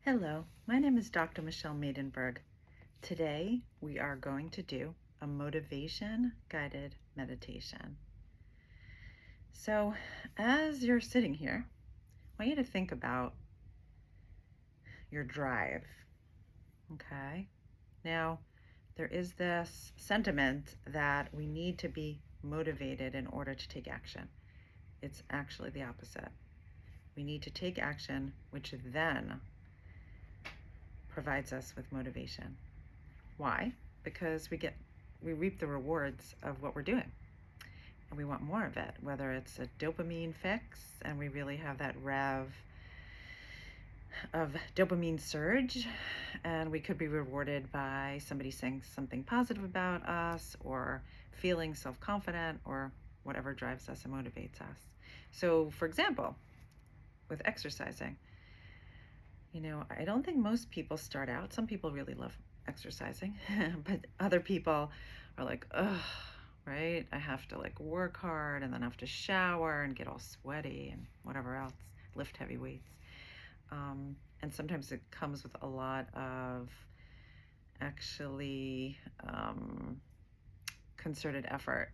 Hello, my name is Dr. Michelle Maidenberg. Today we are going to do a motivation guided meditation. So, as you're sitting here, I want you to think about your drive. Okay? Now, there is this sentiment that we need to be motivated in order to take action. It's actually the opposite. We need to take action, which then provides us with motivation. Why? Because we reap the rewards of what we're doing. And we want more of it, whether it's a dopamine fix and we really have that rev of dopamine surge, and we could be rewarded by somebody saying something positive about us or feeling self-confident or whatever drives us and motivates us. So, for example, with exercising, I don't think most people start out. Some people really love exercising, but other people are like, ugh, right? I have to like work hard and then I have to shower and get all sweaty and whatever else, lift heavy weights. And sometimes it comes with a lot of actually concerted effort,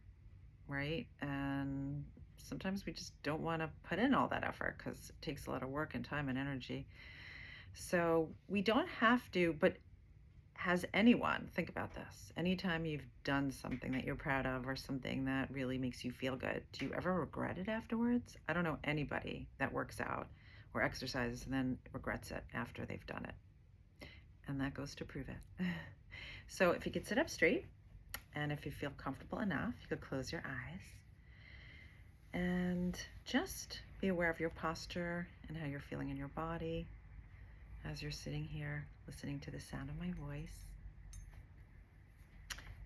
right? And sometimes we just don't want to put in all that effort because it takes a lot of work and time and energy. So we don't have to, but has anyone, think about this, anytime you've done something that you're proud of or something that really makes you feel good, do you ever regret it afterwards? I don't know anybody that works out or exercises and then regrets it after they've done it. And that goes to prove it. So if you could sit up straight and if you feel comfortable enough, you could close your eyes and just be aware of your posture and how you're feeling in your body as you're sitting here listening to the sound of my voice.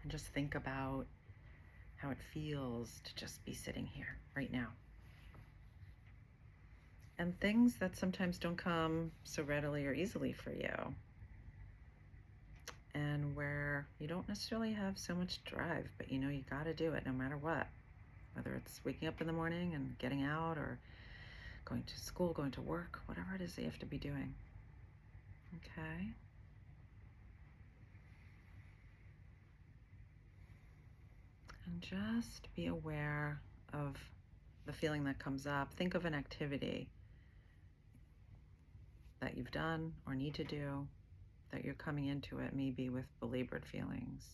And just think about how it feels to just be sitting here right now. And things that sometimes don't come so readily or easily for you, and where you don't necessarily have so much drive, but you got to do it no matter what. Whether it's waking up in the morning and getting out, or going to school, going to work, whatever it is that you have to be doing. Okay? And just be aware of the feeling that comes up. Think of an activity that you've done or need to do that you're coming into it maybe with belabored feelings,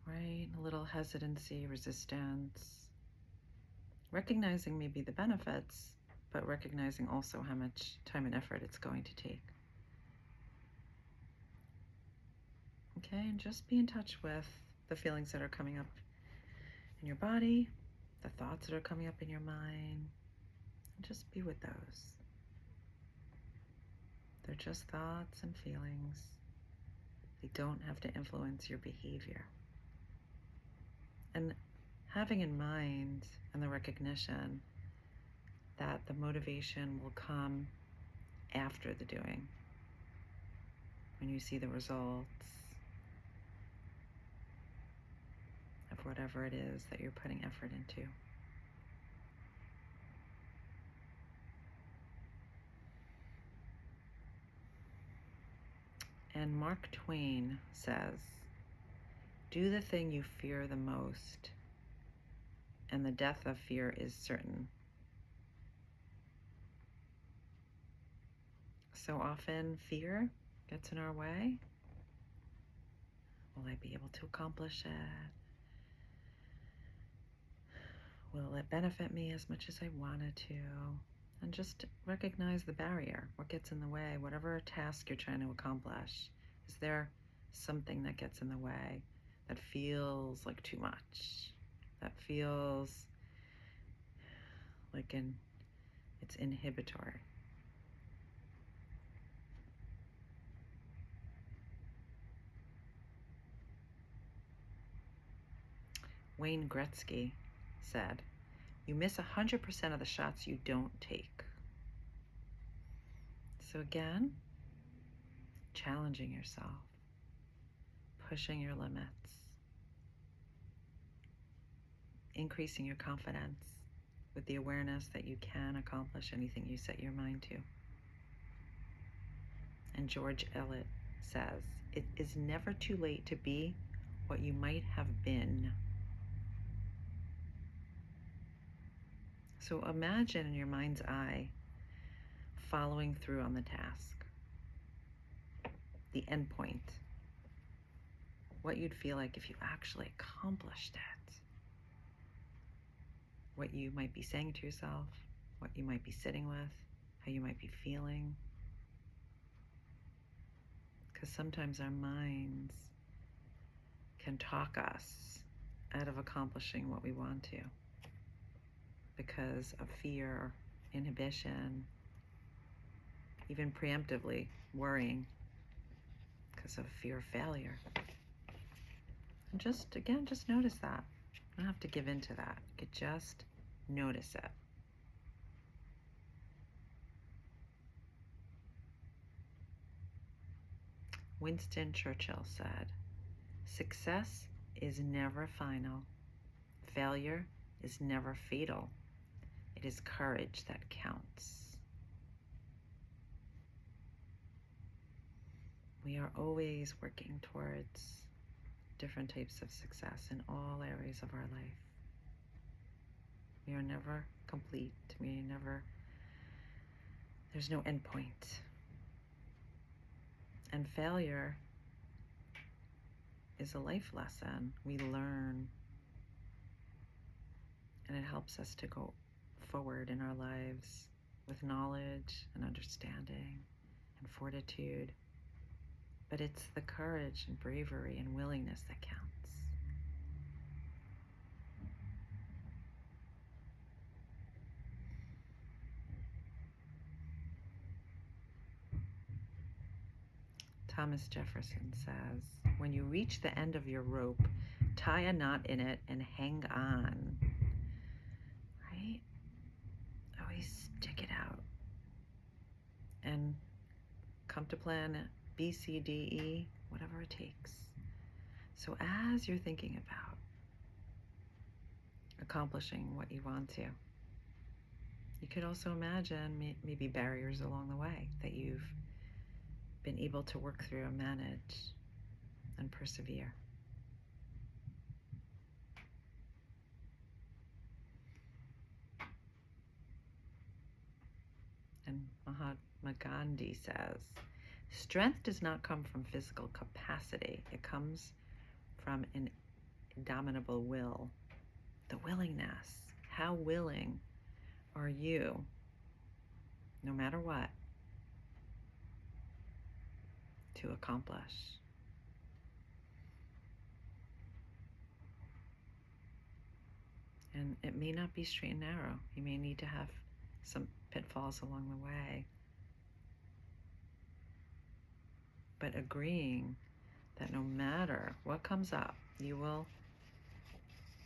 right? A little hesitancy, resistance, recognizing maybe the benefits, but recognizing also how much time and effort it's going to take. Okay, and just be in touch with the feelings that are coming up in your body, the thoughts that are coming up in your mind, and just be with those. They're just thoughts and feelings. They don't have to influence your behavior. And having in mind and the recognition that the motivation will come after the doing, when you see the results of whatever it is that you're putting effort into. And Mark Twain says, "Do the thing you fear the most, and the death of fear is certain." So often fear gets in our way. Will I be able to accomplish it? Will it benefit me as much as I wanted to? And just recognize the barrier, what gets in the way, whatever task you're trying to accomplish. Is there something that gets in the way that feels like too much? That feels like it's inhibitory. Wayne Gretzky said, "You miss 100% of the shots you don't take." So again, challenging yourself, pushing your limits, increasing your confidence with the awareness that you can accomplish anything you set your mind to. And George Eliot says, "It is never too late to be what you might have been." So imagine in your mind's eye following through on the task, the end point, what you'd feel like if you actually accomplished it, what you might be saying to yourself, what you might be sitting with, how you might be feeling. Because sometimes our minds can talk us out of accomplishing what we want to because of fear, inhibition, even preemptively worrying because of fear of failure. And just notice that. You don't have to give in to that. You could just notice it. Winston Churchill said, "Success is never final. Failure is never fatal. It is courage that counts." We are always working towards different types of success in all areas of our life. We are never complete. There's no end point. And failure is a life lesson. We learn, and it helps us to go forward in our lives with knowledge and understanding and fortitude. But it's the courage and bravery and willingness that counts. Thomas Jefferson says, "When you reach the end of your rope, tie a knot in it and hang on." Right? Always stick it out. And come to plan B, C, D, E, whatever it takes. So as you're thinking about accomplishing what you want to, you could also imagine maybe barriers along the way that you've been able to work through and manage and persevere. And Mahatma Gandhi says, "Strength does not come from physical capacity. It comes from an indomitable will." The willingness. How willing are you, no matter what, to accomplish? And it may not be straight and narrow. You may need to have some pitfalls along the way. But agreeing that no matter what comes up, you will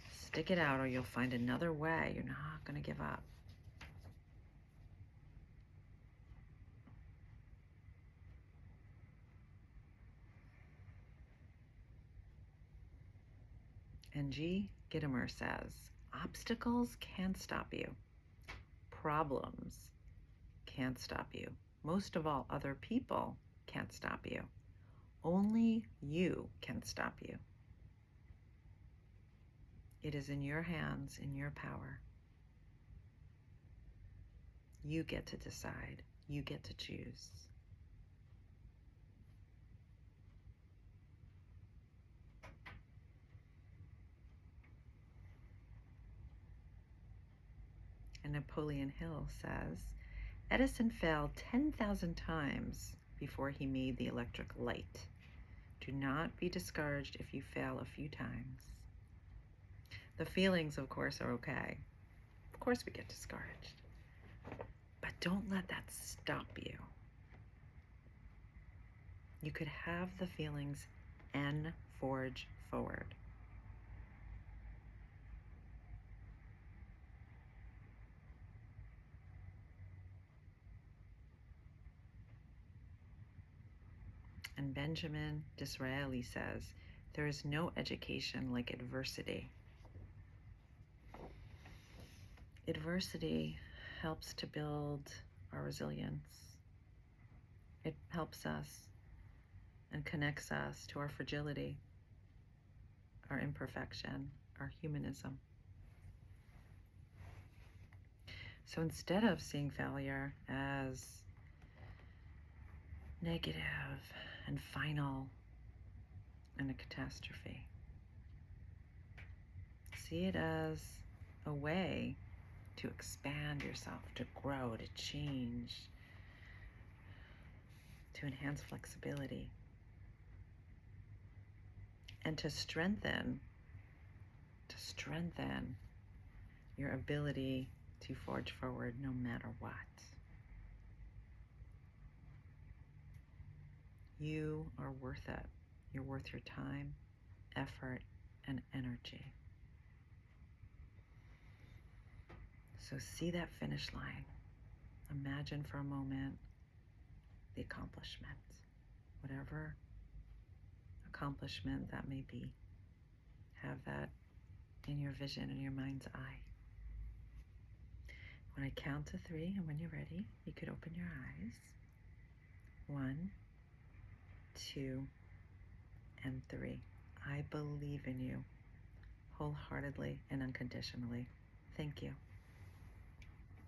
stick it out or you'll find another way. You're not going to give up. And G. Gitomer says, "Obstacles can't stop you. Problems can't stop you. Most of all, other people can't stop you. Only you can stop you. It is in your hands, in your power. You get to decide. You get to choose." And Napoleon Hill says, "Edison failed 10,000 times before he made the electric light. Do not be discouraged if you fail a few times." The feelings, of course, are okay. Of course we get discouraged. But don't let that stop you. You could have the feelings and forge forward. And Benjamin Disraeli says, "There is no education like adversity." Adversity helps to build our resilience. It helps us and connects us to our fragility, our imperfection, our humanism. So instead of seeing failure as negative and final and a catastrophe, see it as a way to expand yourself, to grow, to change, to enhance flexibility, and to strengthen your ability to forge forward no matter what. You are worth it. You're worth your time, effort, and energy. So see that finish line. Imagine for a moment the accomplishment, whatever accomplishment that may be. Have that in your vision, in your mind's eye. When I count to 3, and when you're ready, you could open your eyes. 1, 2, and 3. I believe in you wholeheartedly and unconditionally. Thank you.